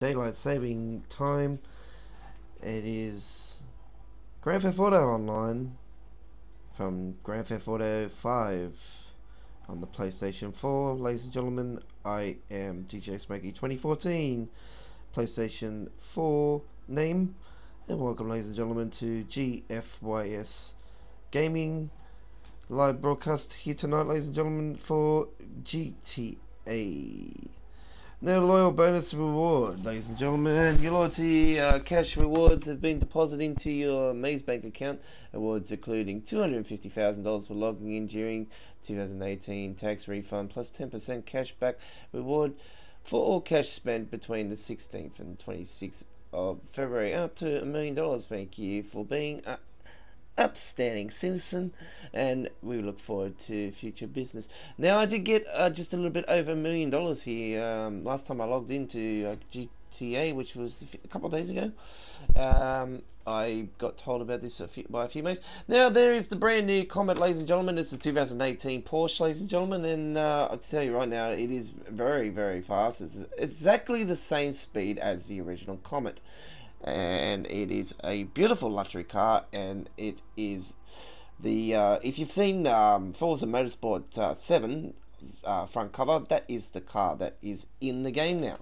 daylight saving time. It is Grand Theft Auto Online from Grand Theft Auto 5 on the PlayStation 4. Ladies and gentlemen, I am DJ Smokey 2014, PlayStation 4 name, and welcome, ladies and gentlemen, to GFYS Gaming live broadcast here tonight, ladies and gentlemen, for GTA. Now, loyal bonus reward, ladies and gentlemen. Your loyalty cash rewards have been deposited into your Maze Bank account. Awards including $250,000 for logging in during 2018 tax refund, plus 10% cash back reward for all cash spent between the 16th and 26th of February, up to $1 million. Thank you for being upstanding citizen, and we look forward to future business. Now, I did get just a little bit over $1 million here last time I logged into GTA, which was a couple of days ago. I got told about this by a few mates. Now, there is the brand new Comet, ladies and gentlemen. It's a 2018 Porsche, ladies and gentlemen, and I'll tell you right now, it is very, very fast. It's exactly the same speed as the original Comet, and it is a beautiful luxury car, and it is the if you've seen Forza Motorsport 7 front cover, that is the car that is in the game now.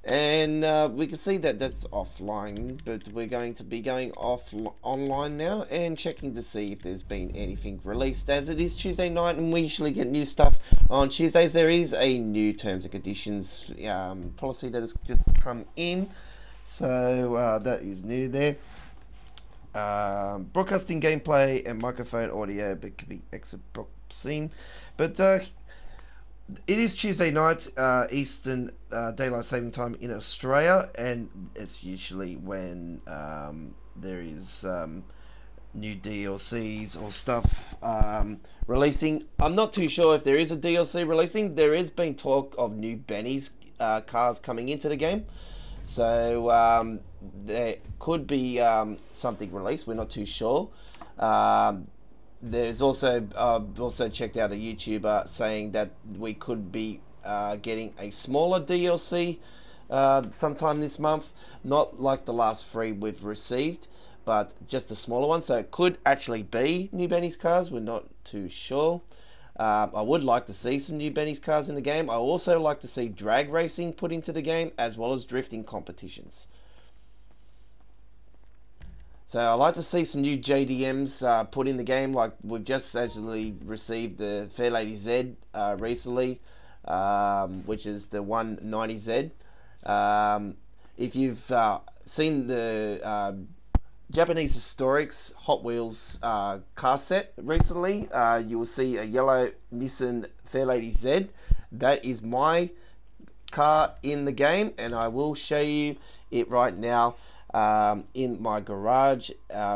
And we can see that that's offline, but we're going to be going online now and checking to see if there's been anything released, as it is Tuesday night and we usually get new stuff on Tuesdays. There is a new terms and conditions policy that has just come in, so that is new there. Broadcasting gameplay and microphone audio, but could be exit scene. But it is Tuesday night, Eastern Daylight Saving Time in Australia, and it's usually when there is new DLCs or stuff releasing. I'm not too sure if there is a DLC releasing. There has been talk of new Benny's cars coming into the game. So there could be something released. We're not too sure. There's also checked out a YouTuber saying that we could be getting a smaller DLC sometime this month, not like the last three we've received, but just a smaller one. So it could actually be New Benny's cars. We're not too sure. I would like to see some new Benny's cars in the game. I also like to see drag racing put into the game, as well as drifting competitions. So I like to see some new JDMs put in the game. Like we've just actually received the Fairlady Z recently, which is the 190Z. If you've seen the Japanese Historics Hot Wheels car set recently, you will see a yellow Nissan Fairlady Z. That is my car in the game, and I will show you it right now in my garage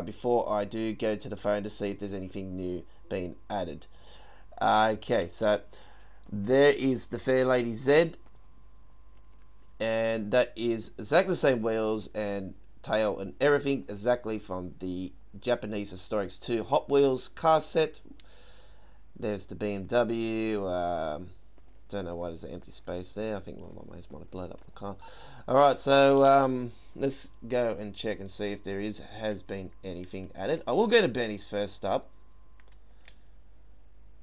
before I do go to the phone to see if there's anything new being added. Okay, so there is the Fairlady Z, and that is exactly the same wheels and tail and everything exactly from the Japanese Historics 2 Hot Wheels car set. There's the BMW. Don't know why there's an empty space there. I think one of my mates might have blown up the car. Alright, so let's go and check and see if there has been anything added. I will go to Benny's first up.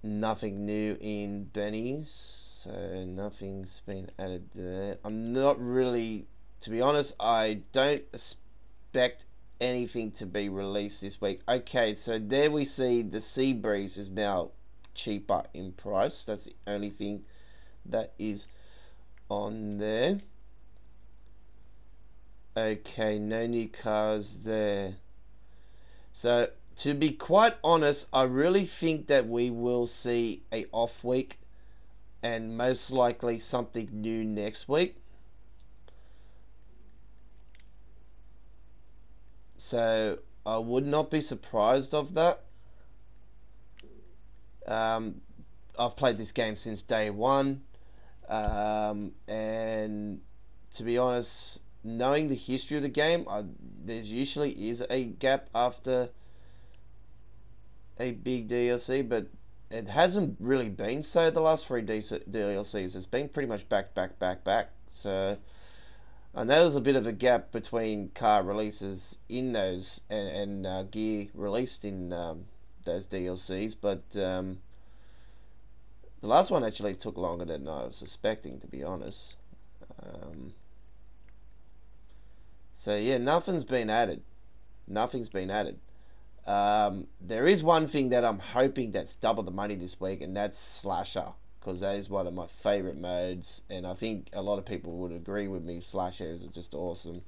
Nothing new in Benny's, so nothing's been added there. I'm not really, to be honest, I don't expect anything to be released this week. Okay, so there we see the Seabreeze is now cheaper in price. That's the only thing that is on there. Okay, no new cars there. So to be quite honest, I really think that we will see a off week and most likely something new next week. So I would not be surprised of that. I've played this game since day one, and to be honest, knowing the history of the game, there usually is a gap after a big DLC, but it hasn't really been so the last three DLCs. It's been pretty much back. So I know there's a bit of a gap between car releases in those and gear released in those DLCs, but the last one actually took longer than I was suspecting, to be honest. Um, so yeah, nothing's been added. Nothing's been added. There is one thing that I'm hoping that's double the money this week, and that's Slasher, because that is one of my favourite modes, and I think a lot of people would agree with me. Slasher is just awesome.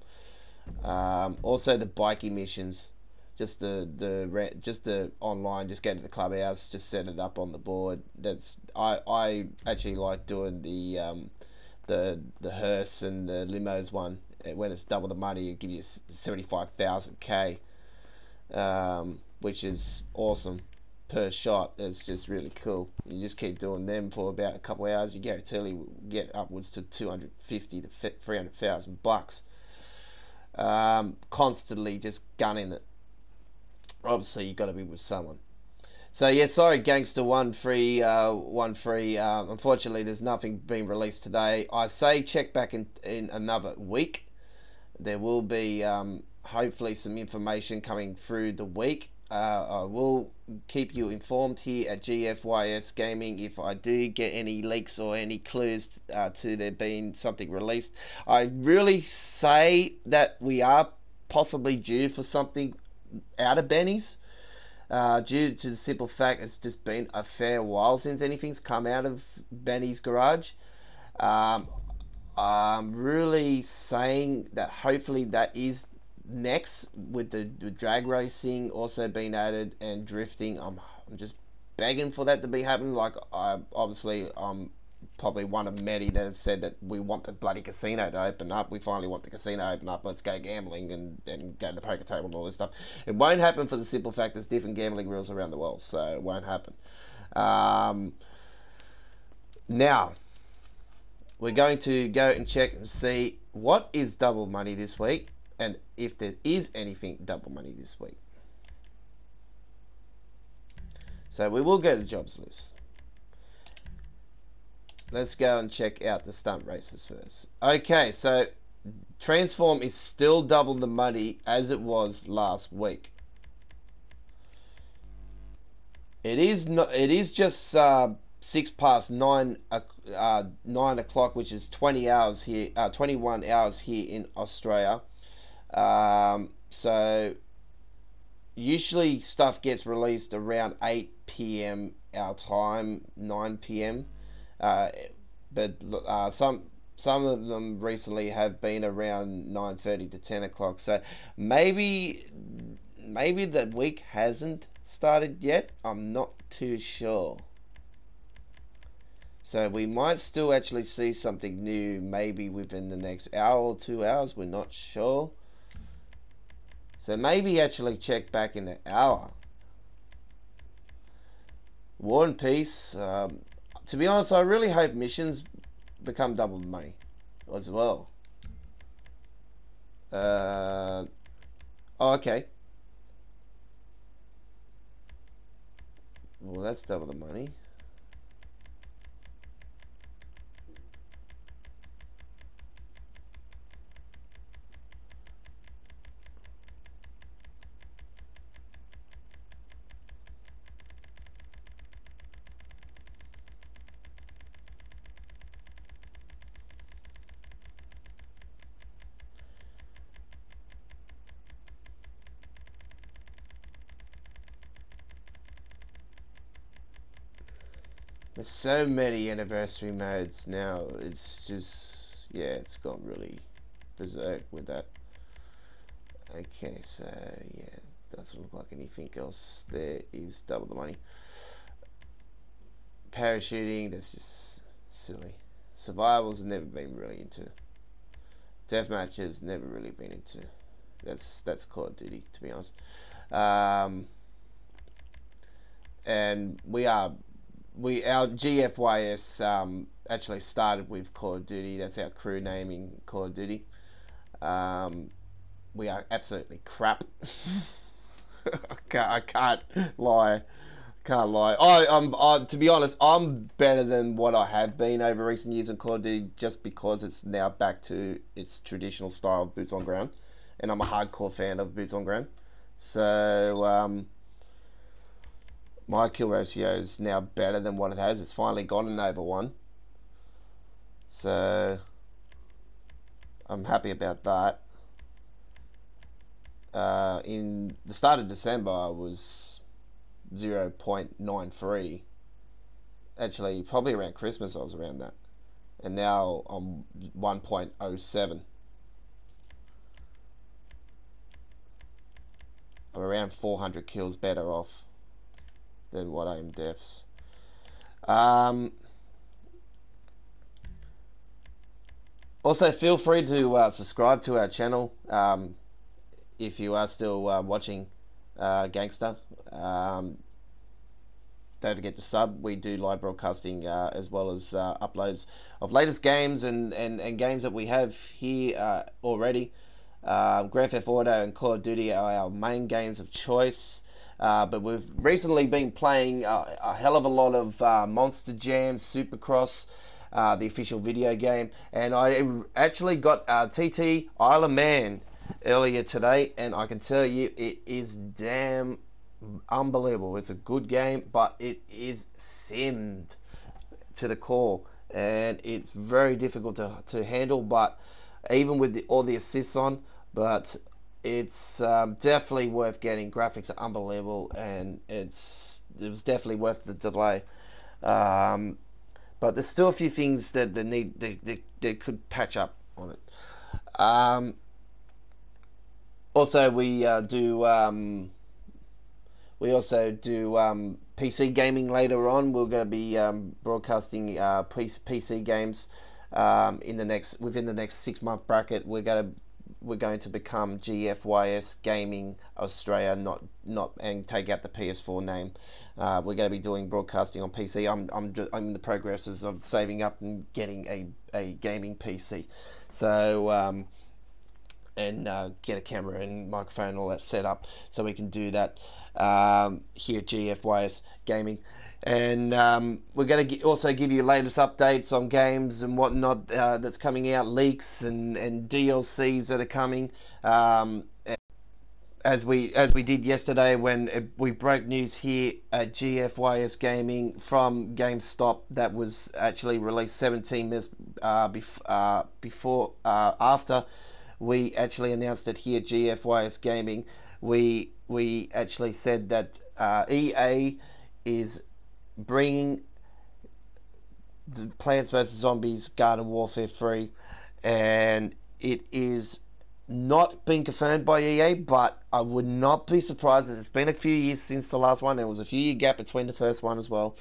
Also the biking missions, just the online, just go to the clubhouse, just set it up on the board. I actually like doing the hearse and the limos one. When it's double the money, it gives you 75,000 k, which is awesome per shot. It's just really cool. You just keep doing them for about a couple of hours. You guarantee get upwards to 250 to 300,000 bucks. Constantly just gunning it. Obviously, you've got to be with someone. So yeah, sorry, Gangster 1 free. Unfortunately, there's nothing being released today. I say check back in another week. There will be hopefully some information coming through the week. I will keep you informed here at GFYS Gaming if I do get any leaks or any clues to there being something released. I really say that we are possibly due for something out of Benny's. Due to the simple fact it's just been a fair while since anything's come out of Benny's garage. Um, I'm really saying that hopefully that is next, with the drag racing also being added and drifting. I'm just begging for that to be happening. Like, I'm probably one of many that have said that we want the bloody casino to open up. We finally want the casino to open up. Let's go gambling and go to the poker table and all this stuff. It won't happen for the simple fact there's different gambling rules around the world, so it won't happen. Now, we're going to go and check and see what is double money this week, and if there is anything double money this week. So we will go to jobs list. Let's go and check out the stunt races first. Okay, so Transform is still double the money as it was last week. It is not. It is just 9 o'clock, which is 20 hours here. 21 hours here in Australia. So usually stuff gets released around 8 p.m. our time, 9 p.m. But some of them recently have been around 9:30 to 10 o'clock. So maybe the week hasn't started yet. I'm not too sure. So we might still actually see something new maybe within the next hour or 2 hours. We're not sure. So maybe actually check back in an hour. War and Peace. To be honest, I really hope missions become double the money as well. Oh, okay. Well, that's double the money. There's so many anniversary modes now. It's just, yeah, it's gone really berserk with that. Okay, so yeah, doesn't look like anything else there is double the money. Parachuting, that's just silly. Survival's never been really into. Deathmatches never really been into. That's Call of Duty, to be honest. And our GFYS actually started with Call of Duty. That's our crew naming, Call of Duty. We are absolutely crap. I can't lie. Can't lie. To be honest, I'm better than what I have been over recent years in Call of Duty, just because it's now back to its traditional style of boots on ground, and I'm a hardcore fan of boots on ground. So my kill ratio is now better than what it has. It's finally gone in over one, so I'm happy about that. In the start of December, I was 0.93. Actually, probably around Christmas, I was around that, and now I'm 1.07. I'm around 400 kills better off than what I am deaths. Also, feel free to subscribe to our channel if you are still watching Gangster. Don't forget to sub. We do live broadcasting as well as uploads of latest games and games that we have here already. Grand Theft Auto and Call of Duty are our main games of choice. But we've recently been playing a hell of a lot of Monster Jam, Supercross, the official video game. And I actually got TT Isle of Man earlier today, and I can tell you it is damn unbelievable. It's a good game, but it is simmed to the core, and it's very difficult to handle. But even with all the assists on, but it's definitely worth getting. Graphics are unbelievable, and it was definitely worth the delay. But there's still a few things that they could patch up on it. Also, we also do PC gaming later on. We're going to be broadcasting PC games within the next 6 month bracket. We're going to become GFYS Gaming Australia, not and take out the PS4 name. We're going to be doing broadcasting on PC. I'm in the progresses of saving up and getting a gaming PC. So and get a camera and microphone and all that set up so we can do that here at GFYS Gaming. And we're going to also give you latest updates on games and whatnot that's coming out, leaks and DLCs that are coming. As we did yesterday when we broke news here at GFYS Gaming from GameStop that was actually released 17 minutes after we actually announced it here at GFYS Gaming. We actually said that EA is bringing Plants vs Zombies Garden Warfare 3, and it is not been confirmed by EA, but I would not be surprised if it's been a few years since the last one. There was a few year gap between the first one as well.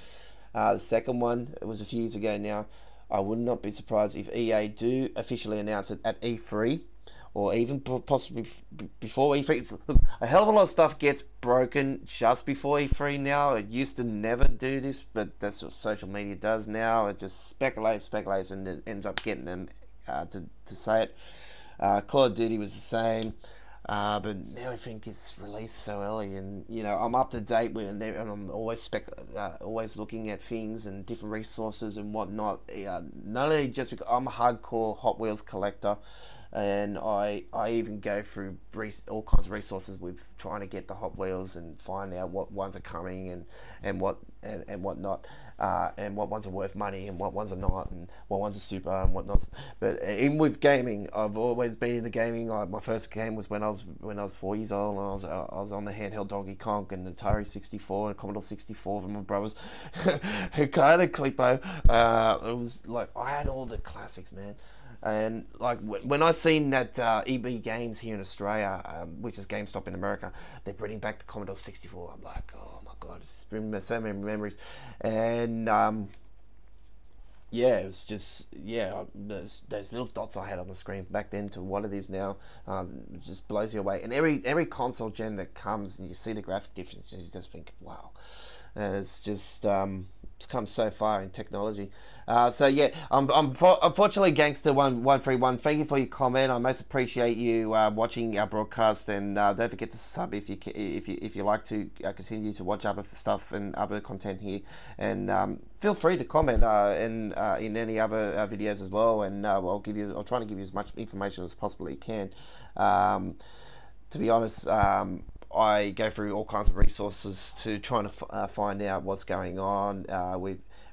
The second one, it was a few years ago now. I would not be surprised if EA do officially announce it at E3, or even possibly before E3. Look, a hell of a lot of stuff gets broken just before E3 now. It used to never do this, but that's what social media does now. It just speculates, and it ends up getting them to say it. Call of Duty was the same, but now everything gets released so early, and I'm up to date with it, and I'm always always looking at things and different resources and whatnot. Not only just because I'm a hardcore Hot Wheels collector, and I even go through all kinds of resources with trying to get the Hot Wheels and find out what ones are coming and what not, and what ones are worth money and what ones are not, and what ones are super and what not. But even with gaming, I've always been into gaming. My first game was when I was 4 years old, and I was on the handheld Donkey Kong and Atari 64 and Commodore 64 with my brothers who kind of Clippo. It was like I had all the classics, man. And like when I seen that EB Games here in Australia, which is GameStop in America, they're bringing back the Commodore 64. I'm like, oh my god, it's bringing me so many memories. And yeah, it was just those little dots I had on the screen back then to what it is now, it just blows you away. And every console gen that comes and you see the graphic differences, you just think, wow. It's just it's come so far in technology. So yeah, unfortunately, Gangster 131. Thank you for your comment. I most appreciate you watching our broadcast, and don't forget to sub if you like to continue to watch other stuff and other content here, and feel free to comment in any other videos as well, and I'll try to give you as much information as possibly can. To be honest, I go through all kinds of resources to try to find out what's going on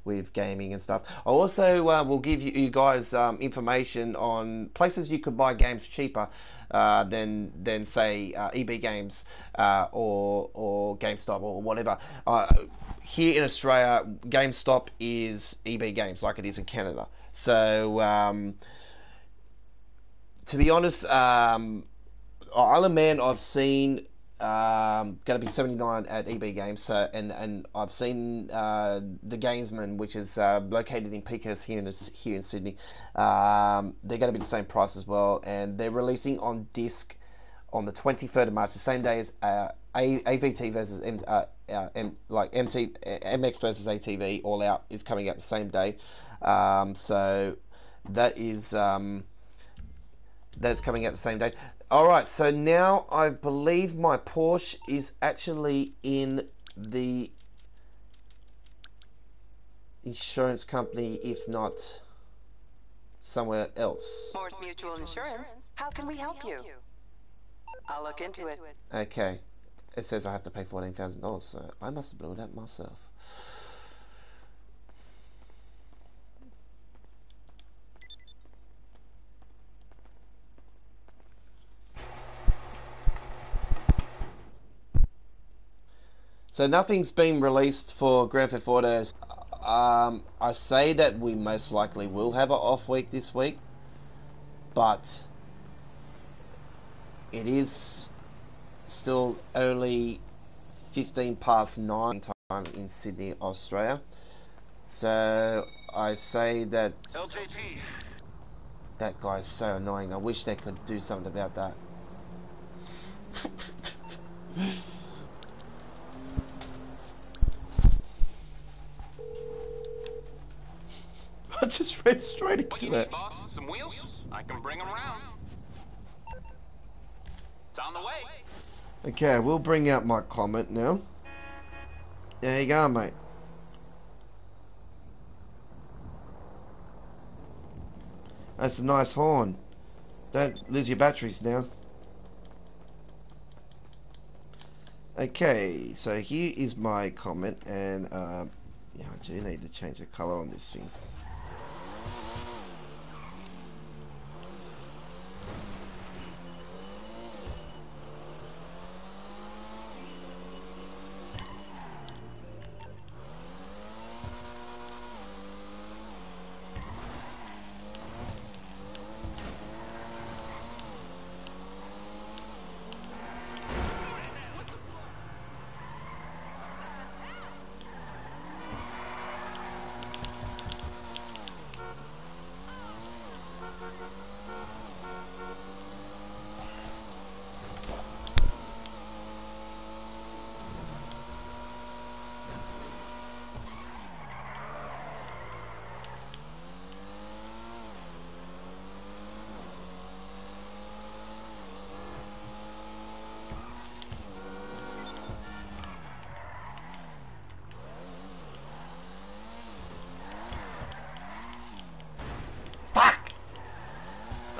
with gaming and stuff. I also will give you guys information on places you could buy games cheaper than say EB Games or GameStop or whatever. Here in Australia, GameStop is EB Games like it is in Canada. So to be honest, Island Man I've seen going to be 79 at EB Games. So and I've seen the Gamesman, which is located in Peakhurst here in Sydney. They're going to be the same price as well, and they're releasing on disc on the 23rd of March, the same day as AVT versus MX versus ATV All Out is coming out the same day. So that is that's coming out the same day. Alright, so now I believe my Porsche is actually in the insurance company, if not somewhere else. Morse Mutual Insurance, how can we help you? I'll look into it. Okay, it says I have to pay $14,000, so I must have blew it out myself. So nothing's been released for Grand Theft Auto. I say that we most likely will have an off week this week, but it is still only 15 past 9 time in Sydney, Australia. So I say that LJT. That guy's so annoying. I wish they could do something about that. I just ran straight into What you that. need, boss? Some wheels? I can bring them around. It's on the way. Okay, we'll bring out my comment now. There you go, mate. That's a nice horn. Don't lose your batteries now. Okay, so here is my comment, and yeah, I do need to change the color on this thing.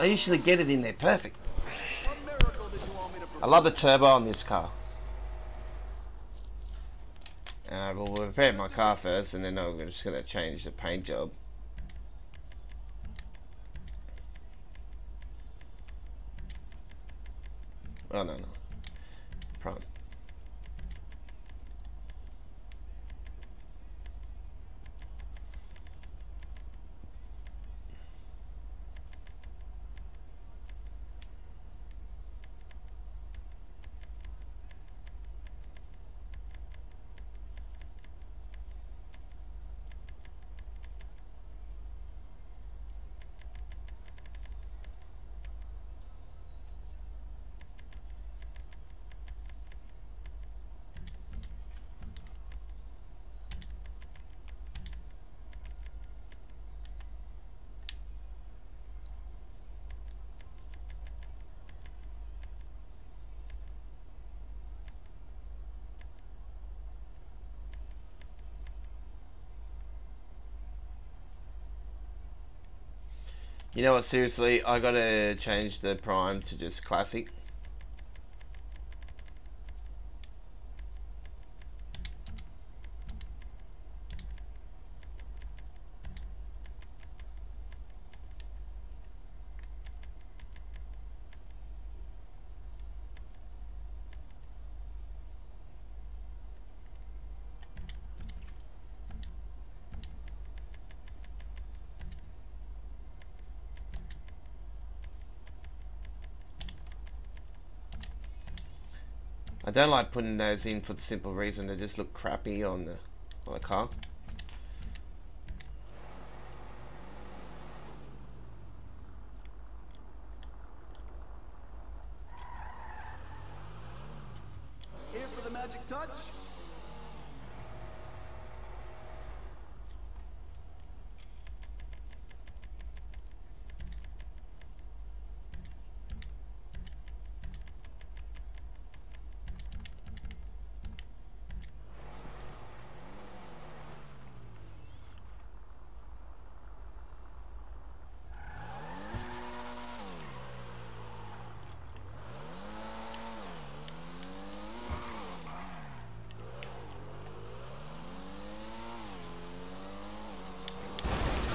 I usually get it in there perfect. I love the turbo on this car. We'll repair my car first, and then I'm just going to change the paint job. Oh no. Prime. You know what, seriously, I gotta change the prime to just classic. I don't like putting those in for the simple reason they just look crappy on the car. Here for the magic touch?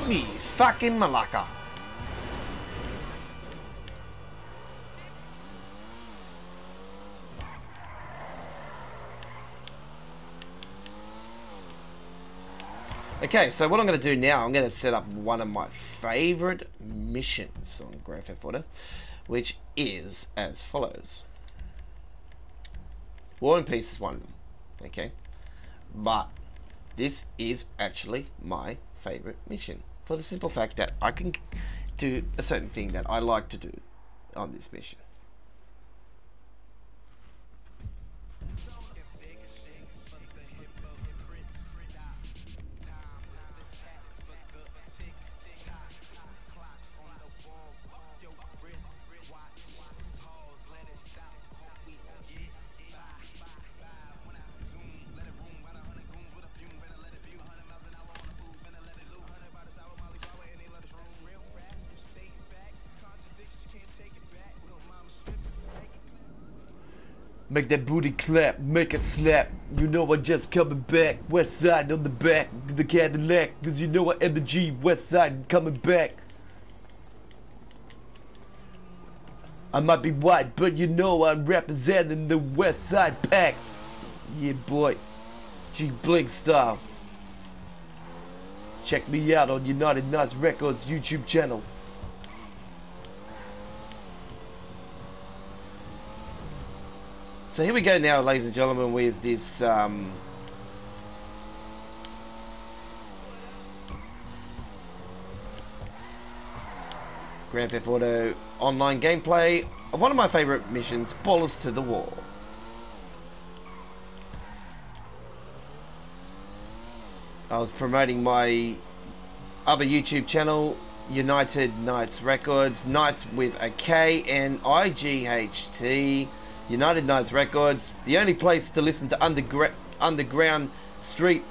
Me fucking Malacca. Okay, so what I'm going to do now, I'm going to set up one of my favourite missions on Grand Theft Auto, which is as follows. War and Peace is one of them, okay? But this is actually my favourite mission, for the simple fact that I can do a certain thing that I like to do on this mission. Make that booty clap, make it slap. You know I just coming back. West side on the back, the Cadillac. Cause you know I am the G, West side coming back. I might be white, but you know I'm representing the West Side pack. Yeah boy, G Blink style. Check me out on United Nights Records YouTube channel. So here we go now, ladies and gentlemen, with this Grand Theft Auto online gameplay of one of my favourite missions, Ballers to the Wall. I was promoting my other YouTube channel, United Nights Records, Nights with a K N I G H T. United Nights Records, the only place to listen to underground street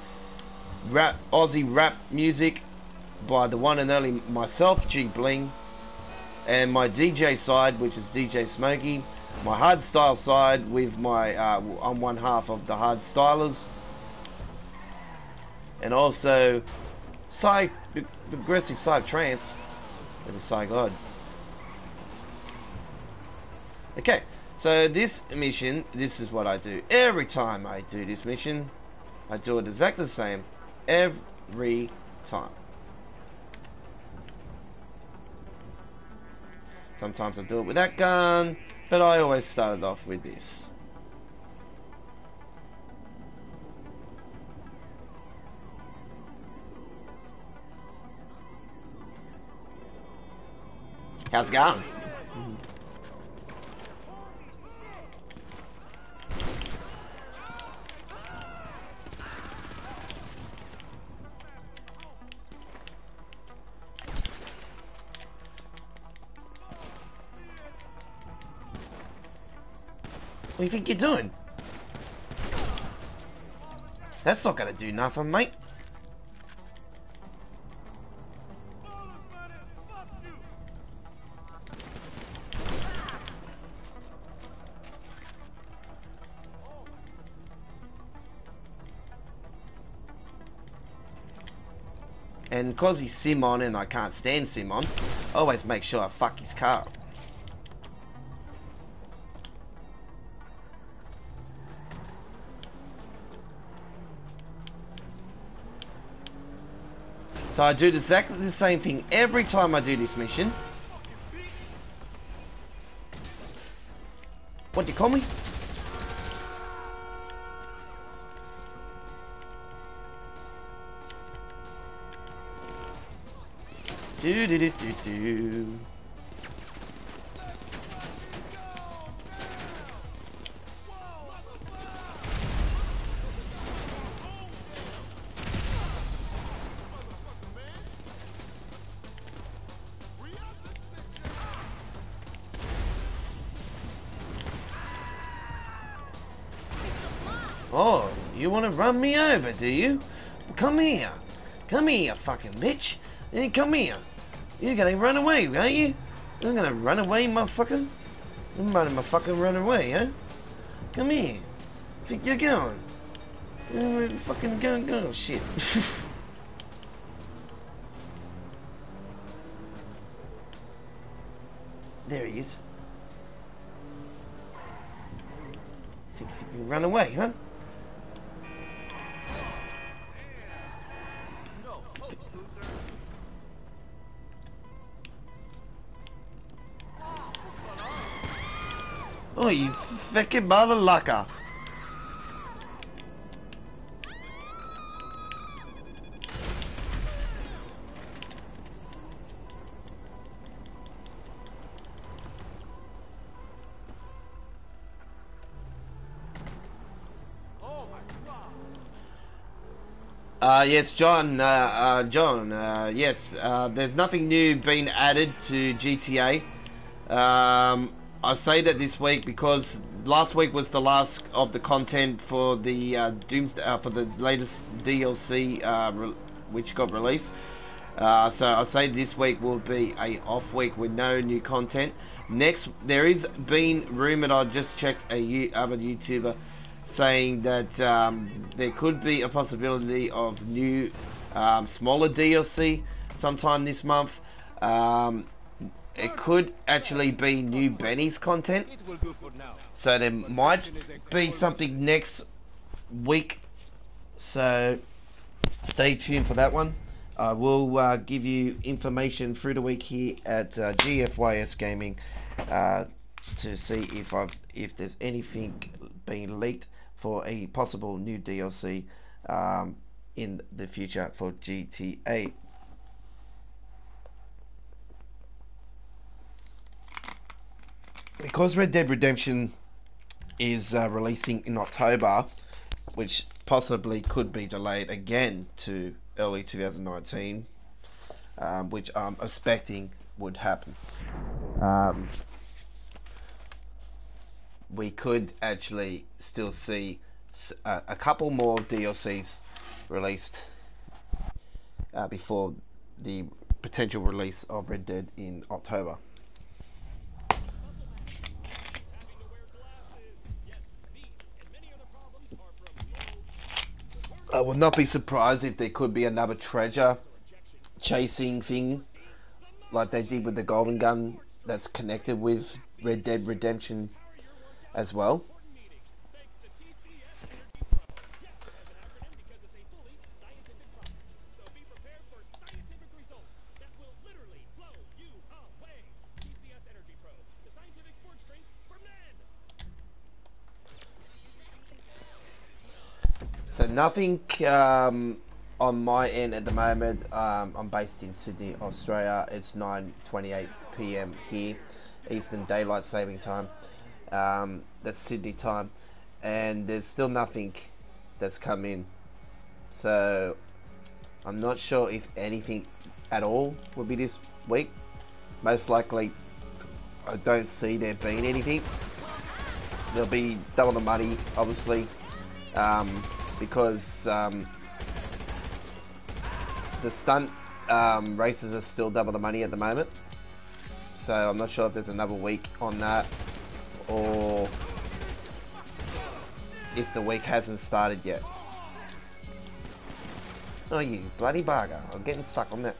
rap, Aussie rap music by the one and only myself, G Bling, and my DJ side, which is DJ Smokey, my hardstyle side with my I'm one half of the Hard Stylers, and also progressive psych trance with the Psy God. Okay. So this mission, this is what I do. Every time I do this mission, I do it exactly the same. Every time. Sometimes I do it with that gun, but I always started off with this. How's it going? What do you think you're doing? That's not gonna do nothing, mate. And because he's Simon and I can't stand Simon, I always make sure I fuck his car up. So I do exactly the same thing every time I do this mission. What do you call me? Do do do do do. Oh, you want to run me over, do you? Come here. Come here, you fucking bitch. Hey, come here. You're gonna run away, aren't you? You're gonna run away, motherfucker? I'm gonna fucking run away, huh? Come here. Think you're going? Where the fucking go? Shit. There he is. Think you can run away, huh? Oh, you fucking mother lucker. Yes, John, yes, there's nothing new being added to GTA. I say that this week because last week was the last of the content for the for the latest DLC which got released. So I say this week will be a off week with no new content. Next, there is been rumored. I just checked other YouTuber saying that there could be a possibility of new smaller DLC sometime this month. It could actually be new Benny's content, so there might be something next week, so stay tuned for that one. I will give you information through the week here at GFYS Gaming to see if there's anything being leaked for a possible new DLC in the future for GTA. Because Red Dead Redemption is releasing in October, which possibly could be delayed again to early 2019, which I'm expecting would happen. We could actually still see a couple more DLCs released before the potential release of Red Dead in October. I would not be surprised if there could be another treasure chasing thing like they did with the Golden Gun that's connected with Red Dead Redemption as well. So nothing on my end at the moment. I'm based in Sydney, Australia. It's 9:28 PM here, Eastern Daylight Saving Time. That's Sydney time, and there's still nothing that's come in. So I'm not sure if anything at all will be this week. Most likely, I don't see there being anything. There'll be double the money, obviously. Because the stunt races are still double the money at the moment, so I'm not sure if there's another week on that, or if the week hasn't started yet. Oh, you bloody bugger. I'm getting stuck on that.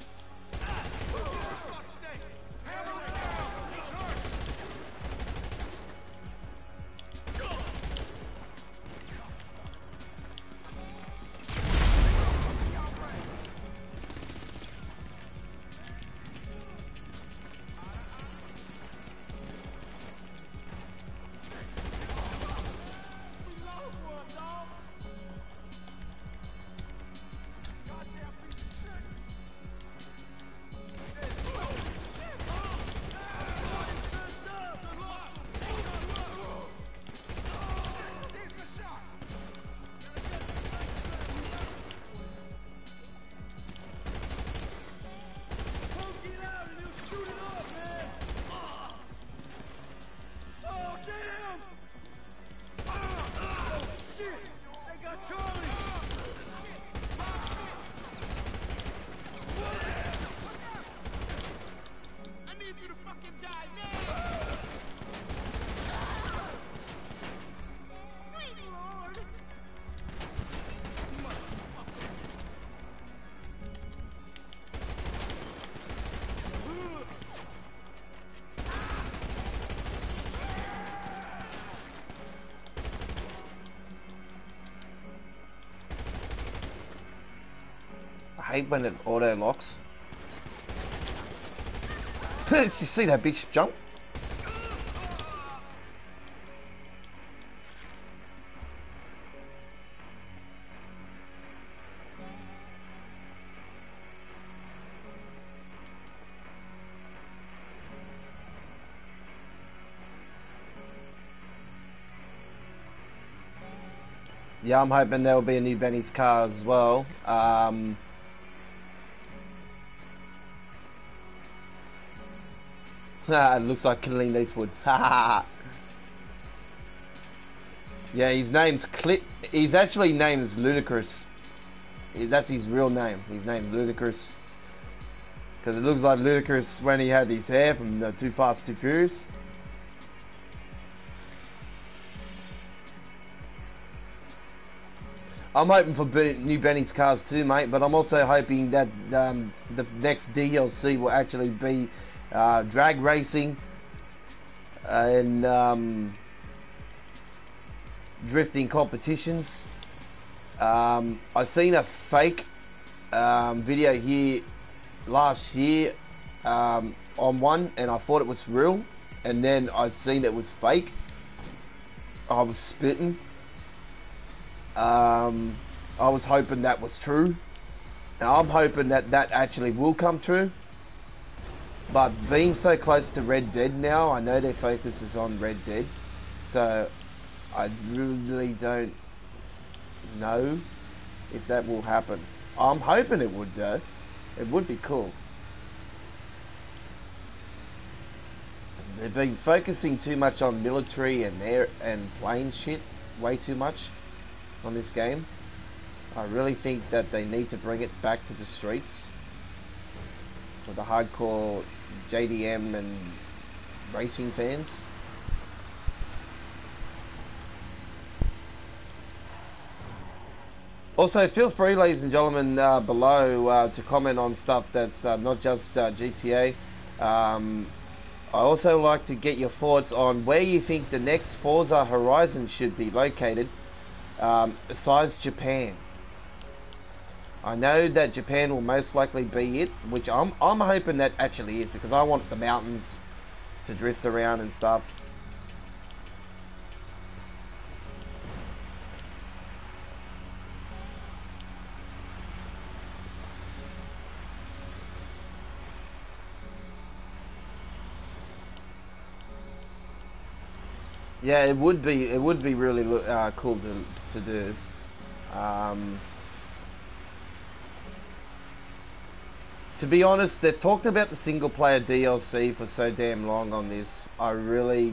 I hate when it auto locks. Did you see that bitch jump? Yeah, I'm hoping there will be a new Benny's car as well. It looks like Clint Eastwood. Yeah, his name's he's actually named as Ludacris. That's his real name. His name's Ludacris. Because it looks like Ludacris when he had his hair from Too Fast, Too Furious. I'm hoping for new Benny's cars too, mate, but I'm also hoping that the next DLC will actually be drag racing and drifting competitions. I seen a fake video here last year on one, and I thought it was real, and then I seen it was fake. I was spitting. I was hoping that was true, and I'm hoping that that actually will come true. But being so close to Red Dead now, I know their focus is on Red Dead, so I really don't know if that will happen. I'm hoping it would though. It would be cool. They've been focusing too much on military and air and plane shit, way too much on this game. I really think that they need to bring it back to the streets for the hardcore JDM and racing fans. Also, feel free, ladies and gentlemen, below to comment on stuff that's not just GTA. I also like to get your thoughts on where you think the next Forza Horizon should be located, besides Japan. I know that Japan will most likely be it, which I'm hoping that actually is, because I want the mountains to drift around and stuff. Yeah, it would be really cool to do. To be honest, they've talked about the single player DLC for so damn long on this. I really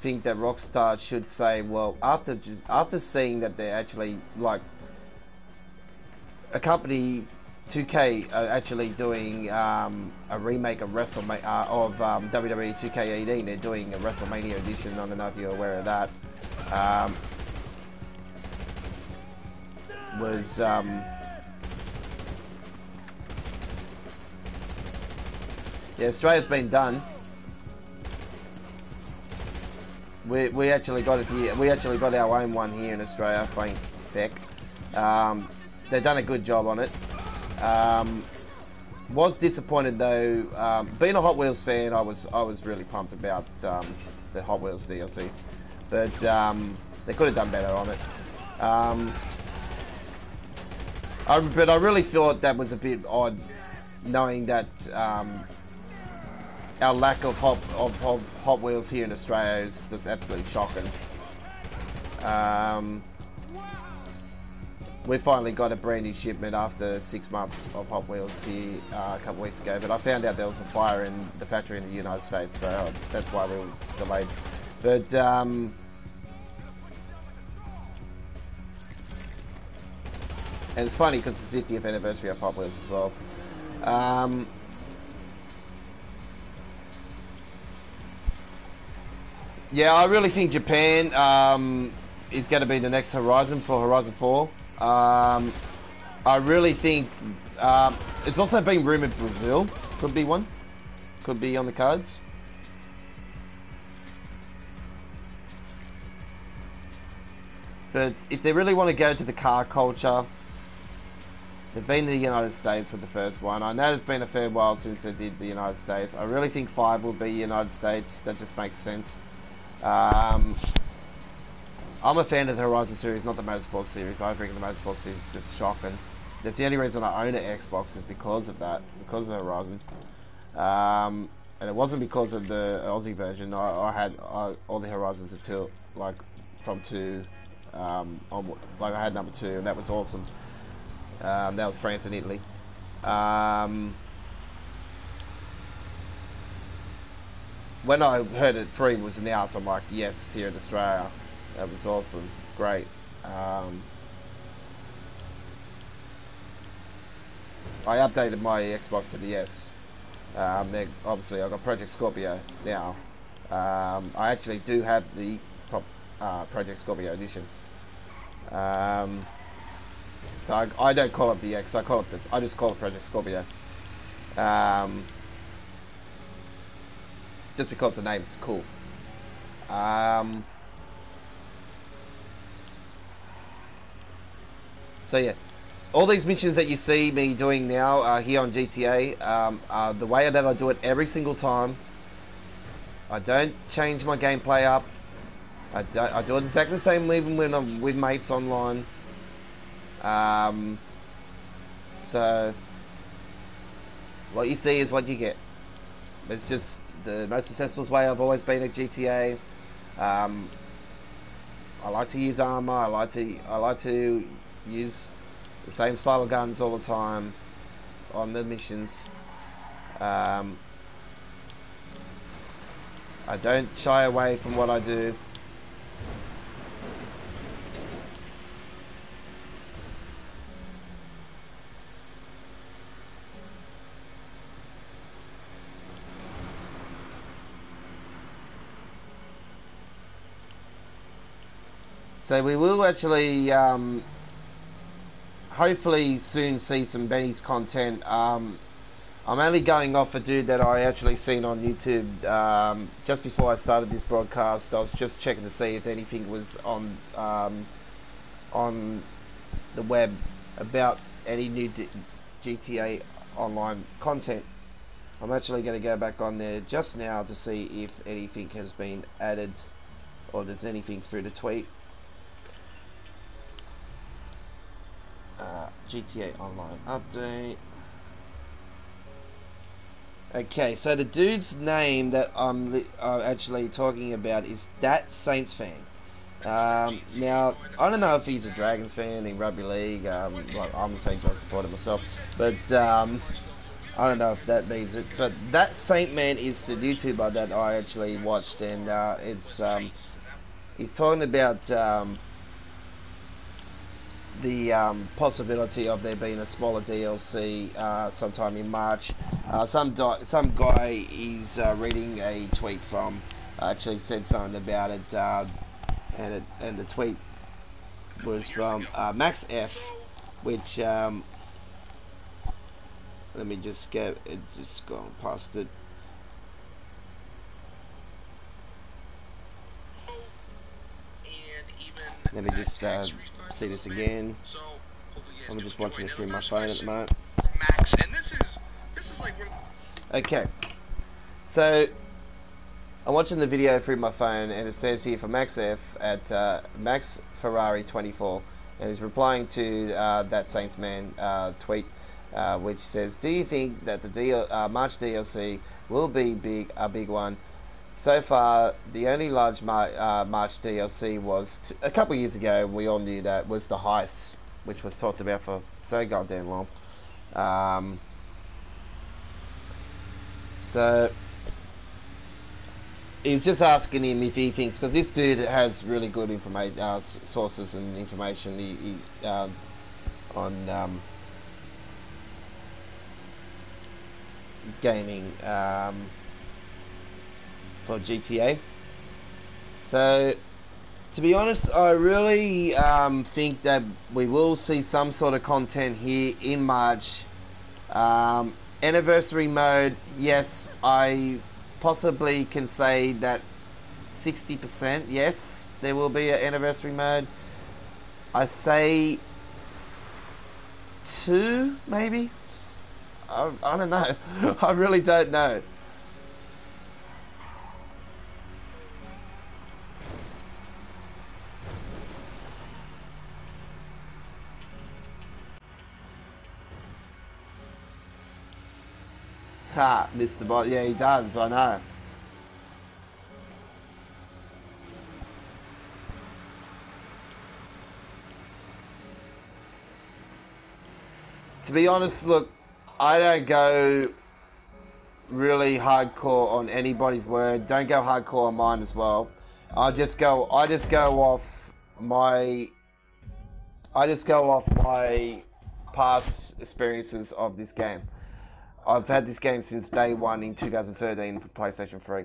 think that Rockstar should say, well, after seeing that they're actually like a company, 2K are actually doing a remake of WWE 2K18. They're doing a WrestleMania edition. I don't know if you're aware of that. was yeah, Australia's been done. We actually got it here. We actually got our own one here in Australia, thank Beck. They've done a good job on it. Was disappointed though. Being a Hot Wheels fan, I was really pumped about the Hot Wheels DLC, but they could have done better on it. But I really thought that was a bit odd, knowing that our lack of Hot Wheels here in Australia is just absolutely shocking. We finally got a brand new shipment after 6 months of Hot Wheels here a couple weeks ago, but I found out there was a fire in the factory in the United States, so that's why we were delayed. But and it's funny because it's the 50th anniversary of Hot Wheels as well. Yeah, I really think Japan is going to be the next Horizon for Horizon 4. I really think it's also been rumoured Brazil could be one, could be on the cards. But if they really want to go to the car culture, they've been to the United States with the first one. I know it's been a fair while since they did the United States. I really think 5 will be United States. That just makes sense. I'm a fan of the Horizon series, not the Motorsport series. I think the Motorsport series is just shocking. That's the only reason I own an Xbox, is because of that, because of the Horizon. And it wasn't because of the Aussie version. I had all the Horizons until from 2 onward. Like I had number 2, and that was awesome. That was France and Italy. When I heard it 3 was announced, I'm like, yes, it's here in Australia. That was awesome, great. I updated my Xbox to the S. Obviously, I've got Project Scorpio now. I actually do have the Project Scorpio edition. So I don't call it the X. I just call it Project Scorpio. Just because the name's cool. So yeah, all these missions that you see me doing now here on GTA, the way that I do it every single time. I don't change my gameplay up. I do it exactly the same even when I'm with mates online. So what you see is what you get. It's just the most successful way I've always been at GTA. I like to use armor. I like to use the same style of guns all the time on the missions. I don't shy away from what I do. So we will actually hopefully soon see some Benny's content. I'm only going off a dude that I actually seen on YouTube just before I started this broadcast. I was just checking to see if anything was on the web about any new GTA Online content. I'm actually going to go back on there just now to see if anything has been added or there's anything through the tweet. GTA Online update. Okay, so the dude's name that I'm actually talking about is Dat Saints fan. Now, I don't know if he's a Dragons fan in rugby league. Well, I'm a St. John supporter myself, but I don't know if that means it. But that Saint Man is the YouTuber that I actually watched, and he's talking about the possibility of there being a smaller DLC sometime in March. Some guy is reading a tweet from actually said something about it, and the tweet was from Max F, which let me just go past it. Let me just see this again. I'm just watching it through my phone at the moment. Max, and this is like okay, so I'm watching the video through my phone, and it says here for Max F at Max Ferrari 24, and he's replying to that Saints Man tweet, which says, "Do you think that the March DLC will be a big one? So far, the only large March DLC was a couple of years ago. We all knew that was the heist, which was talked about for so goddamn long. So he's just asking him if he thinks, because this dude has really good information, sources and information on gaming for GTA. So, to be honest, I really think that we will see some sort of content here in March. Anniversary mode, yes, I possibly can say that 60%, yes, there will be an anniversary mode. I say 2, maybe? I don't know. I really don't know. Ha, Mr. Bot, yeah, he does, I know. To be honest, look, I don't go really hardcore on anybody's word. Don't go hardcore on mine as well. I just go off my past experiences of this game. I've had this game since day one in 2013 for PlayStation 3.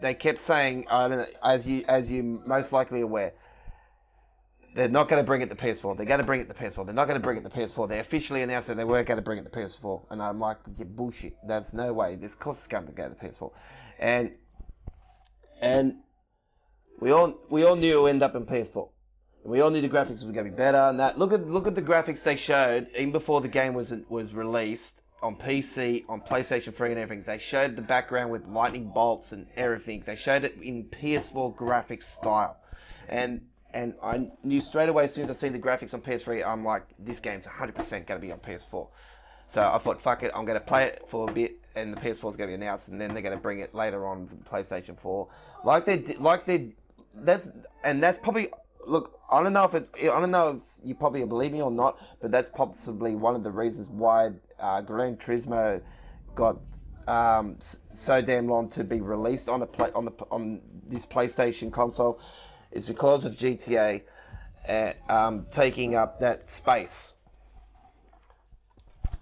They kept saying, I don't know, as you most likely aware, they're not going to bring it to PS4. They're going to bring it to PS4. They're not going to bring it to PS4. They officially announced that they weren't going to bring it to PS4, and I'm like, yeah, bullshit. That's no way. This course is going to go to PS4, and we all knew it would end up in PS4. We all knew the graphics were going to be better, and that. Look at the graphics they showed even before the game was released on PC, on PlayStation 3, and everything. They showed the background with lightning bolts and everything. They showed it in PS4 graphics style, and I knew straight away as soon as I seen the graphics on PS3, I'm like, this game's 100% going to be on PS4. So I thought, fuck it, I'm going to play it for a bit, and the PS4 is going to be announced, and then they're going to bring it later on to PlayStation 4. That's probably. Look, I don't know if you probably believe me or not, but that's possibly one of the reasons why Gran Turismo got so damn long to be released on this PlayStation console, is because of GTA taking up that space.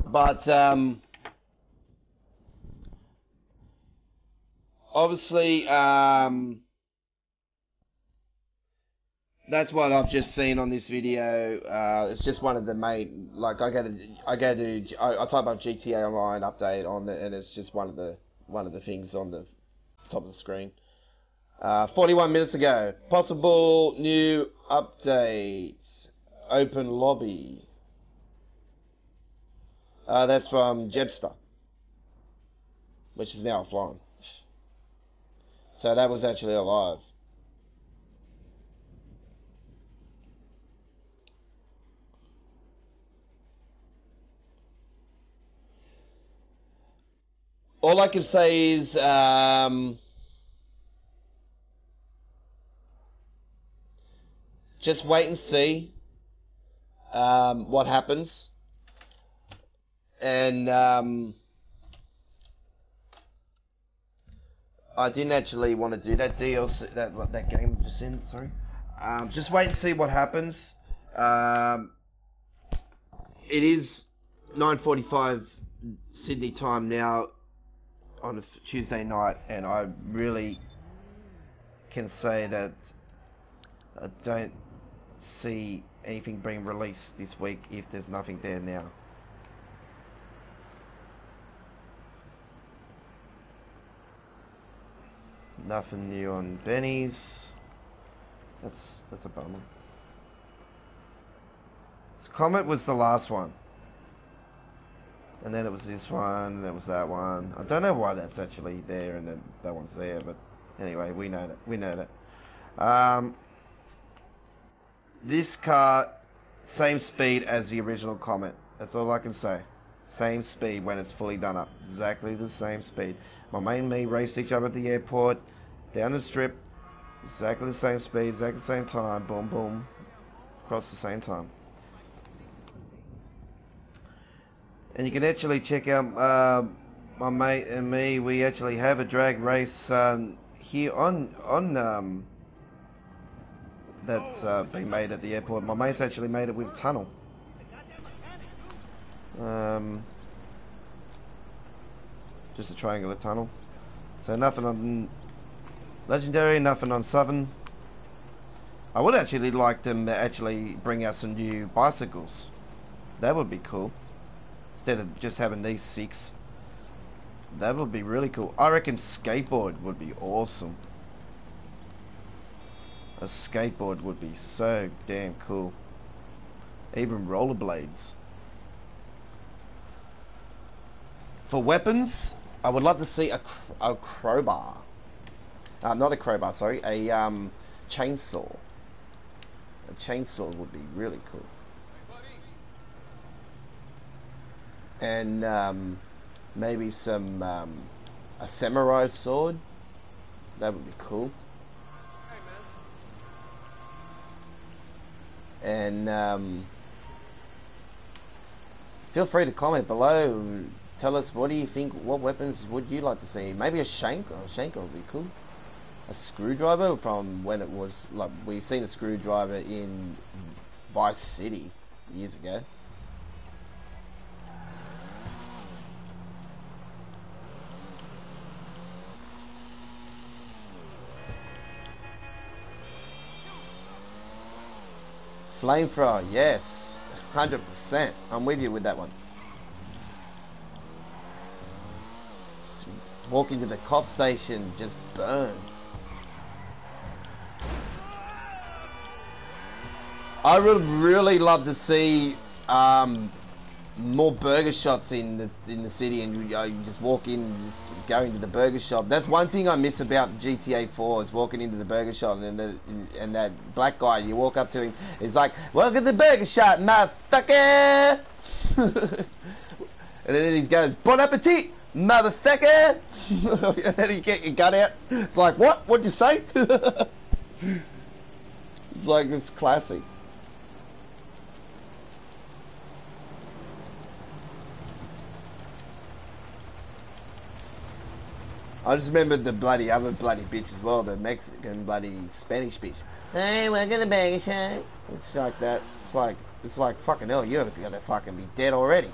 But obviously. That's what I've just seen on this video. It's just one of the main. Like I type up GTA Online update on it, and it's just one of the things on the top of the screen. 41 minutes ago, possible new updates. Open lobby. That's from Jebster, which is now offline. So that was actually alive. All I can say is just wait and see what happens, and I didn't actually want to do that DLC, that game just in. Sorry, just wait and see what happens. It is 9:45 Sydney time now on a Tuesday night, and I really can say that I don't see anything being released this week if there's nothing there now. Nothing new on Benny's. That's a bummer. Comet was the last one. And then it was this one, and then it was that one. I don't know why that's actually there and then that one's there, but anyway, we know that. We know that. This car, same speed as the original Comet. That's all I can say. Same speed when it's fully done up. Exactly the same speed. My mate and me raced each other at the airport, down the strip. Exactly the same speed, exactly the same time. Boom, boom. Across the same time. And you can actually check out my mate and me. We actually have a drag race here on that's been made at the airport. My mate's actually made it with a tunnel. Just a triangular tunnel. So nothing on Legendary, nothing on Southern. I would actually like them to actually bring out some new bicycles. That would be cool. Instead of just having these 6. That would be really cool. I reckon skateboard would be awesome. A skateboard would be so damn cool. Even rollerblades. For weapons, I would love to see a crowbar. Not a crowbar, sorry. A chainsaw. A chainsaw would be really cool. And maybe some a samurai sword. That would be cool. And feel free to comment below. Tell us, what do you think? What weapons would you like to see? Maybe a shank. A shank would be cool. A screwdriver from when it was like we've seen a screwdriver in Vice City years ago. Flamethrower, yes, 100%. I'm with you with that one. Just walk into the cop station, just burn. I would really love to see more burger shots in the city, and you just walk in and just go into the burger shop. That's one thing I miss about GTA 4 is walking into the burger shop, and that black guy, you walk up to him, it's like, welcome to the burger shop, motherfucker. And then he goes, bon appetit, motherfucker. And then you get your gun out. It's like, what? What'd you say? It's like, it's classic. I just remembered the bloody other bloody bitch as well, the Mexican bloody Spanish bitch. Hey, welcome to the burger shop. It's like that. It's like fucking hell. You're gonna fucking be dead already.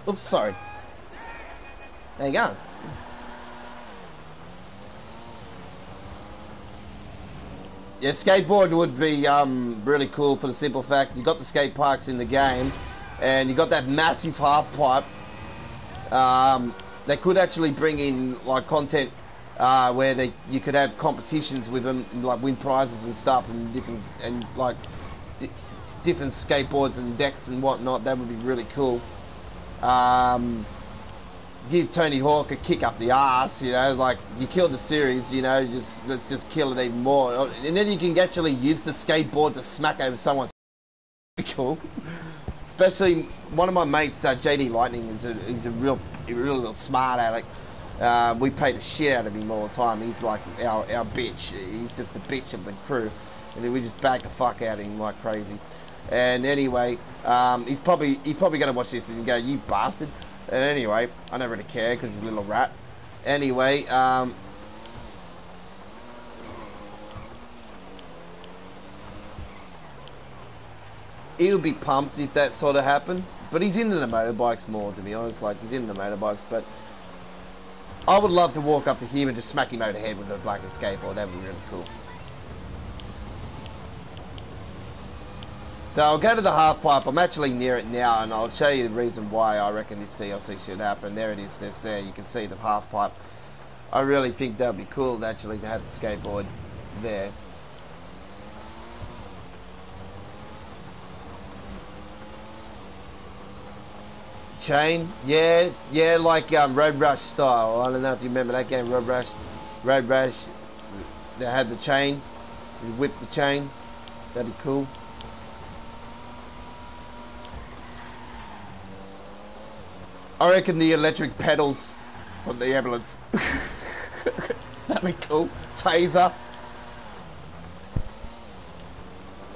Oops, sorry. There you go. Yeah, skateboard would be really cool for the simple fact you got the skate parks in the game, and you got that massive half pipe. They could actually bring in like content where you could have competitions with them, and, like win prizes and stuff, and different skateboards and decks and whatnot. That would be really cool. Give Tony Hawk a kick up the ass, you know, like you killed the series, you know, let's just kill it even more, and then you can actually use the skateboard to smack over someone's. Cool. Especially one of my mates, JD Lightning, he's a real little smart aleck. We pay the shit out of him all the time. He's like our bitch. He's just the bitch of the crew, and then we just bag the fuck out of him like crazy. And anyway, he's probably gonna watch this and go, you bastard. And anyway, I don't really care because he's a little rat. Anyway, he'll be pumped if that sort of happened. but he's into the motorbikes more, to be honest. Like, he's into the motorbikes, but I would love to walk up to him and just smack him over the head with a black skateboard. That would be really cool. So I'll go to the half pipe. I'm actually near it now, and I'll show you the reason why I reckon this DLC should happen. There it is. There. You can see the half pipe. I really think that would be cool, actually, to have the skateboard there. Chain, yeah, like Road Rush style. I don't know if you remember that game, Road Rush. They had the chain. You whip the chain. That'd be cool. I reckon the electric pedals from the ambulance. That'd be cool. Taser.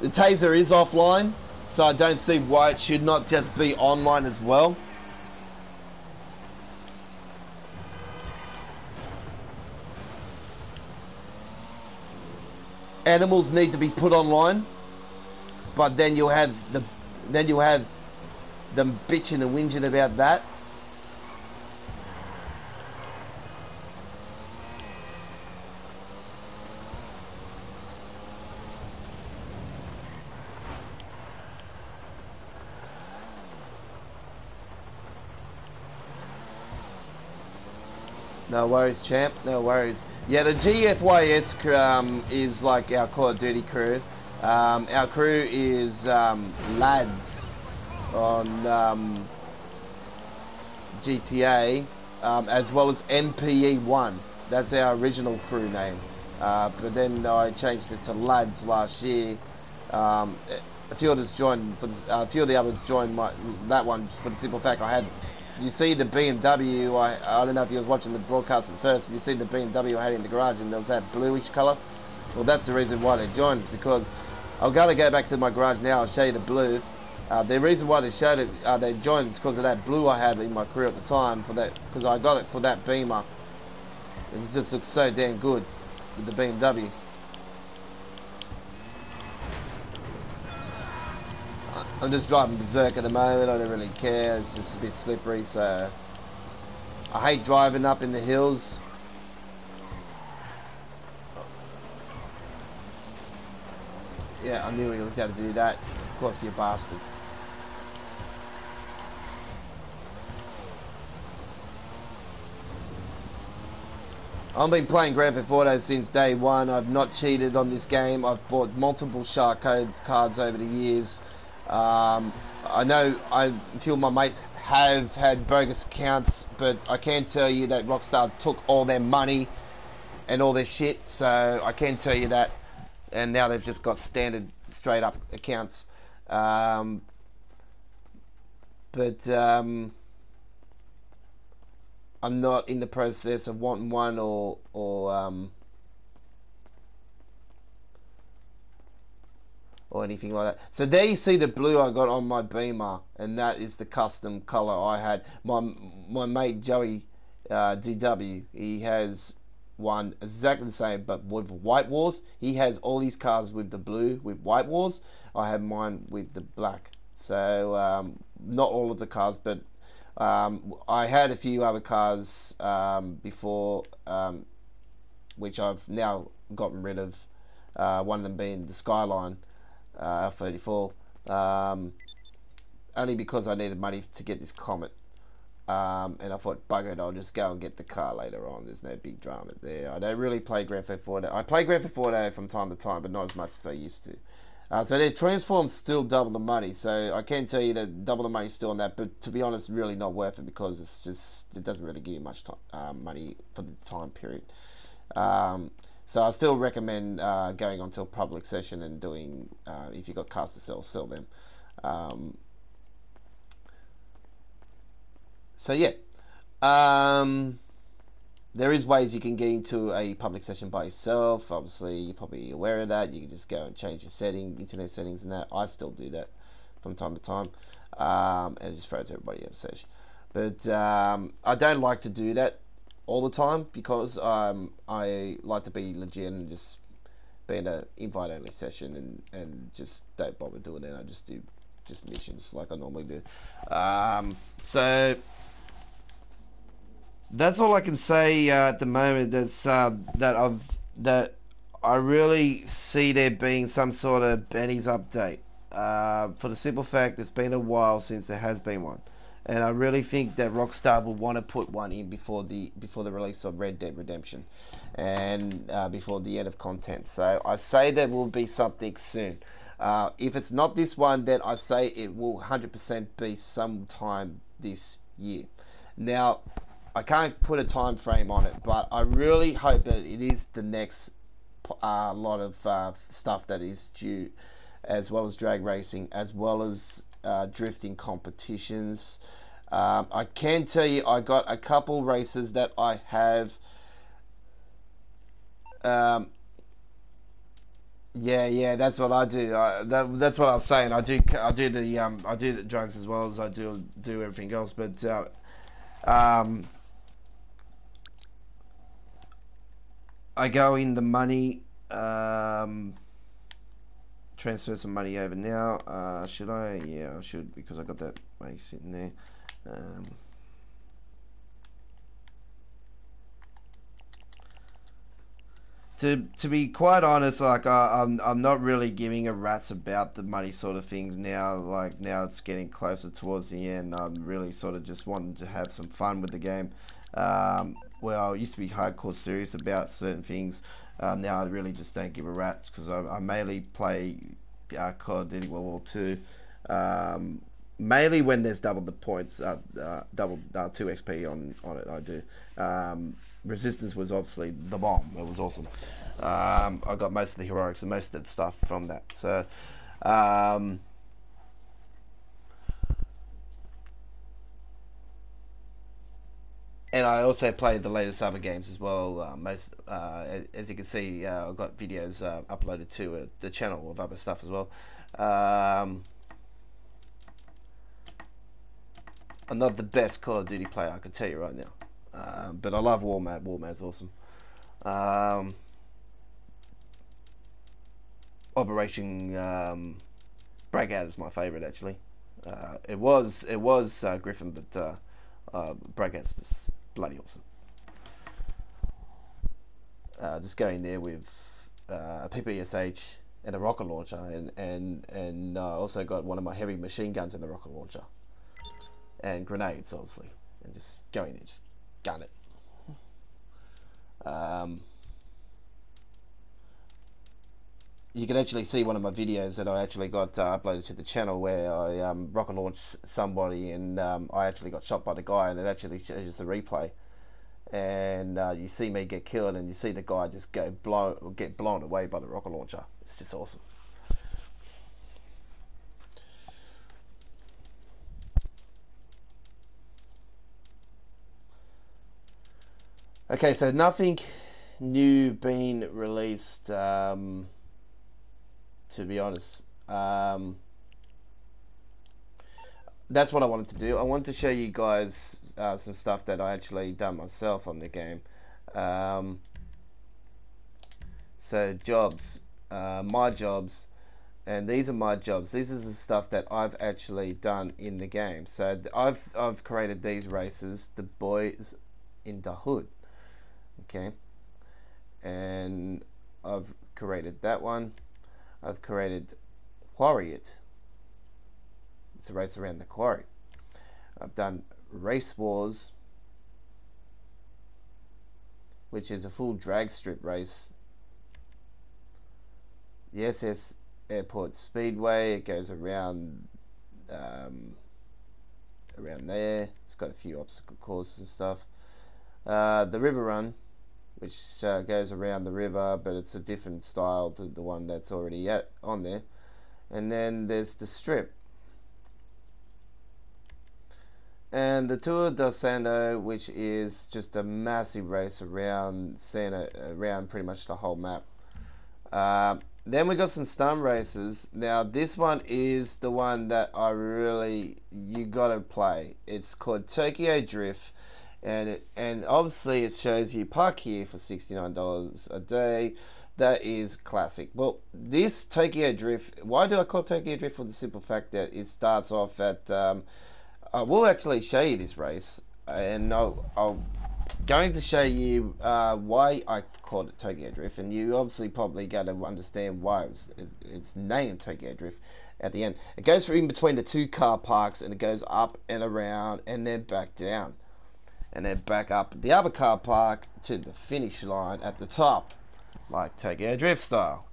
The taser is offline, so I don't see why it should not just be online as well. Animals need to be put online, but then you'll have them bitching and whinging about that. No worries, champ. No worries. Yeah, the GFYS is like our Call of Duty crew. Our crew is lads on GTA, as well as NPE1. That's our original crew name. But then I changed it to lads last year. A few others joined, a few of the others joined that one for the simple fact I had. You see the BMW, I don't know if you was watching the broadcast at first, you see the BMW I had in the garage and there was that bluish colour. Well, that's the reason why they joined, is because I'm going to go back to my garage now and show you the blue. The reason why they showed it, they joined is because of that blue I had in my crew at the time, because I got it for that Beamer. It just looks so damn good with the BMW. I'm just driving berserk at the moment. I don't really care. It's just a bit slippery, so I hate driving up in the hills. Yeah, I knew he looked how to do that. Of course, you bastard. I've been playing Grand Theft Auto since day one. I've not cheated on this game. I've bought multiple shark code cards over the years. I know a few of my mates have had bogus accounts, but I can tell you that Rockstar took all their money and all their shit, so I can tell you that, and now they've just got standard straight up accounts. I'm not in the process of wanting one or anything like that. So there you see the blue I got on my Beamer, and that is the custom color I had. My mate Joey DW, he has one exactly the same but with white walls. He has all his cars with the blue with white walls. I have mine with the black. So not all of the cars, but I had a few other cars before, which I've now gotten rid of. One of them being the Skyline F34, only because I needed money to get this Comet, and I thought, bugger it, I'll just go and get the car later on. There's no big drama there. I don't really play Grand Theft Auto. I play Grand Theft Auto from time to time, but not as much as I used to. So their transforms still double the money, so I can tell you that double the money still on that, but to be honest, really not worth it, because it doesn't really give you much money for the time period. So I still recommend going onto a public session and doing, if you've got cars to sell them. So yeah, there is ways you can get into a public session by yourself. Obviously, you're probably aware of that. You can just go and change your internet settings and that. I still do that from time to time, and it just throws everybody out of session. But I don't like to do that all the time, because I like to be legit and just be in an invite only session and just don't bother doing it. I just do just missions like I normally do. So that's all I can say at the moment. That's that I really see there being some sort of Benny's update. For the simple fact, it's been a while since there has been one, and I really think that Rockstar will want to put one in before the release of Red Dead Redemption, and before the end of content. So I say there will be something soon. If it's not this one, then I say it will 100% be sometime this year. Now, I can't put a time frame on it, but I really hope that it is the next lot of stuff that is due, as well as drag racing, as well as drifting competitions. I can tell you I got a couple races that I have. Yeah, that's what I do. That's what I was saying. I do the drugs as well as I do everything else. But I go in the money. Transfer some money over now. Should I? Yeah, I should, because I got that money sitting there. To be quite honest, like I'm not really giving a rat's about the money sort of things now. Like now it's getting closer towards the end. I'm really sort of just wanting to have some fun with the game. Well, I used to be hardcore serious about certain things. Now I really just don't give a rat's, because I mainly play Call of Duty World War 2. Mainly when there's double the points, double 2 XP on it. I do. Resistance was obviously the bomb. It was awesome. I got most of the heroics and most of the stuff from that. So, and I also played the latest other games as well. As you can see, I've got videos uploaded to the channel of other stuff as well. I'm not the best Call of Duty player, I can tell you right now. But I love Warmad. Warmad's awesome. Operation Breakout is my favourite, actually. It was Griffin, but Breakout's just bloody awesome. Just going there with a PPSH and a rocket launcher, and also got one of my heavy machine guns in the rocket launcher, and grenades, obviously, and just going there, just gun it. You can actually see one of my videos that I actually got uploaded to the channel, where I rocket launched somebody, and I actually got shot by the guy, and it actually shows the replay, and you see me get killed, and you see the guy just get blown away by the rocket launcher. It's just awesome. Okay, so nothing new being released, to be honest. That's what I wanted to do. I wanted to show you guys some stuff that I actually done myself on the game. So jobs, my jobs, and these are my jobs. This is the stuff that I've actually done in the game. So I've created these races, the Boys in the Hood. Okay, and I've created that one. I've created Quarry It. It's a race around the quarry. I've done Race Wars, which is a full drag strip race. The SS Airport Speedway, it goes around there. It's got a few obstacle courses and stuff. The River Run, which goes around the river, but it's a different style to the one that's already on there. And then there's the Strip, and the Tour do Sando, which is just a massive race around around pretty much the whole map. Then we got some stunt races. Now this one is the one that you gotta play. It's called Tokyo Drift. And obviously it shows you park here for $69 a day. That is classic. Well, this Tokyo Drift, why do I call Tokyo Drift? For the simple fact that it starts off at, I will actually show you this race, and I'll going to show you why I called it Tokyo Drift, and you obviously probably got to understand why it's named Tokyo Drift at the end. It goes in between the two car parks, and it goes up and around and then back down, and then back up the other car park to the finish line at the top, like Tokyo Drift style.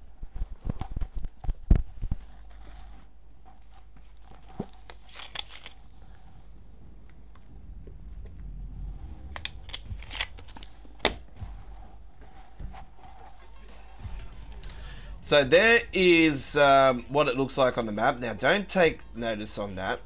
So there is what it looks like on the map. Now don't take notice on that.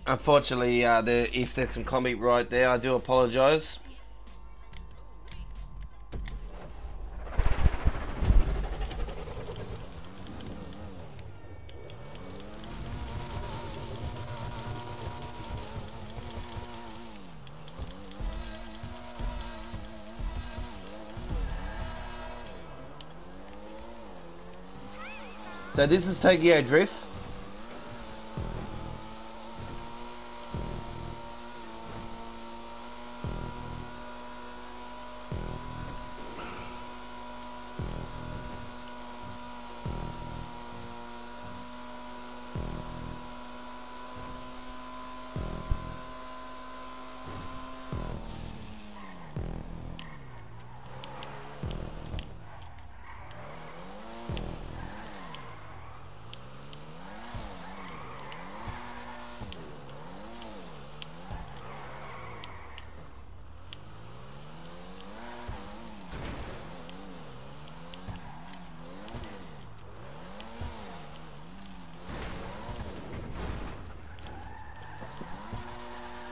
Unfortunately, if there's some comment right there, I do apologise. So this is Tokyo Drift.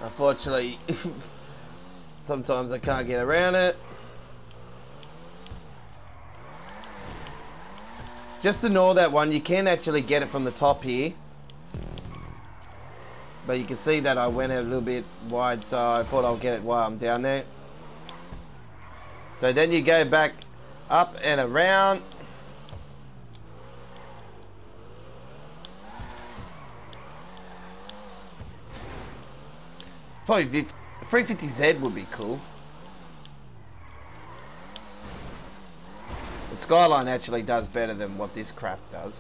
Unfortunately, sometimes I can't get around it. Just ignore that one. You can actually get it from the top here. But you can see that I went a little bit wide, so I thought I'll get it while I'm down there. So then you go back up and around. Probably 350Z would be cool. The Skyline actually does better than what this crap does.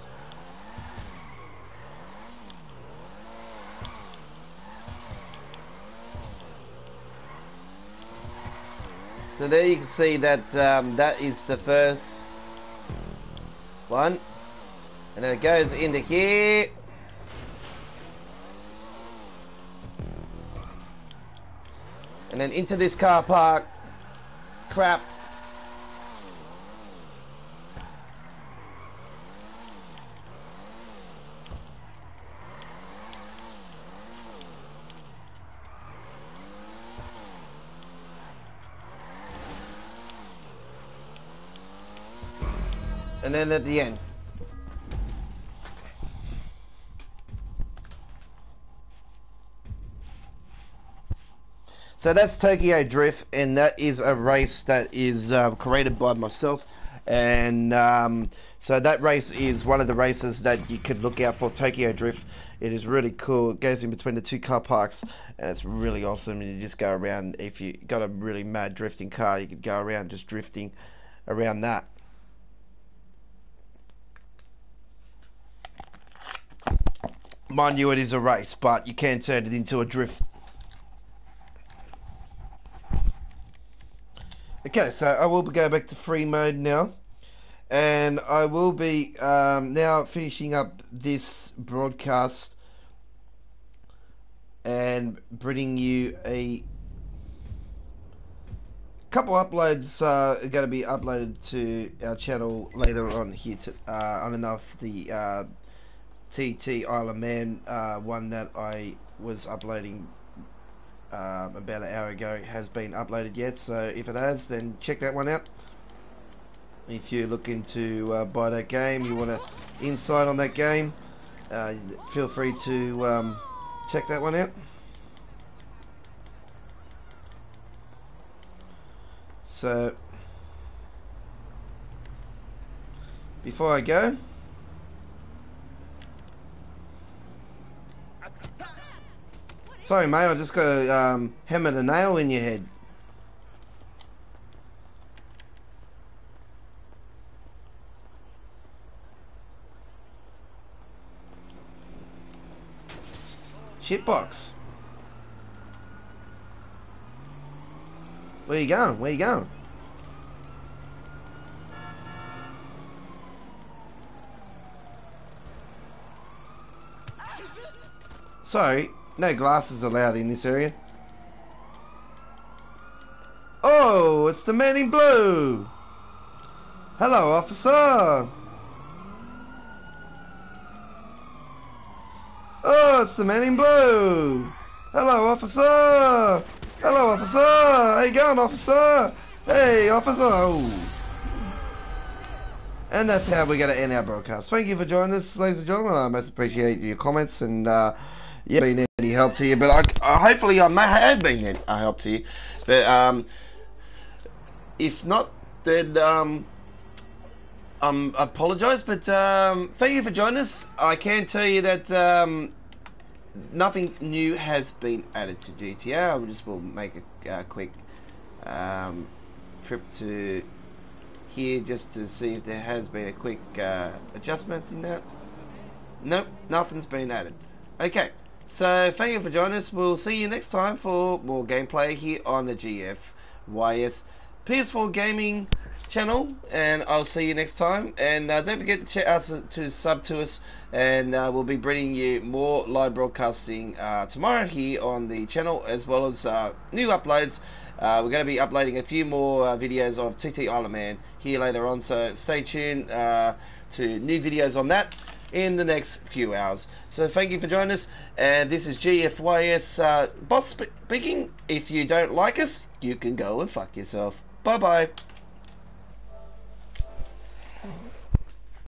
So there you can see that that is the first one, and then it goes into here. And then into this car park. Crap. And then at the end. So that's Tokyo Drift, and that is a race that is created by myself, and so that race is one of the races that you could look out for, Tokyo Drift. It is really cool. It goes in between the two car parks, and it's really awesome. You just go around. If you got a really mad drifting car, you could go around just drifting around that. Mind you, it is a race, but you can turn it into a drift. Okay, so I will go back to free mode now, and I will be now finishing up this broadcast and bringing you a couple uploads are going to be uploaded to our channel later on here. On enough the TT Isle of Man one that I was uploading about an hour ago has been uploaded yet. So if it has, then check that one out. If you're looking to buy that game, you want an insight on that game, feel free to check that one out. So before I go, sorry mate, I just got to hammer the nail in your head. Shitbox. Where you going? Where you going? Sorry, no glasses allowed in this area. Oh, it's the man in blue. Hello, officer. Oh, it's the man in blue. Hello, officer. Hello, officer. How you going, officer? Hey, officer. Oh. And that's how we're going to end our broadcast. Thank you for joining us, ladies and gentlemen. I most appreciate your comments and yeah, been any help to you. But hopefully I may have been a help to you. But if not, then I apologise. But thank you for joining us. I can tell you that nothing new has been added to GTA. I just will make a quick trip to here just to see if there has been a quick adjustment in that. Nope, nothing's been added. Okay, so thank you for joining us. We'll see you next time for more gameplay here on the GFYS PS4 Gaming channel, and I'll see you next time. And don't forget to check out to sub to us, and we'll be bringing you more live broadcasting tomorrow here on the channel, as well as new uploads. We're going to be uploading a few more videos of TT Island Man here later on, so stay tuned to new videos on that in the next few hours. So thank you for joining us, and this is GFYS boss speaking. If you don't like us, you can go and fuck yourself. Bye bye.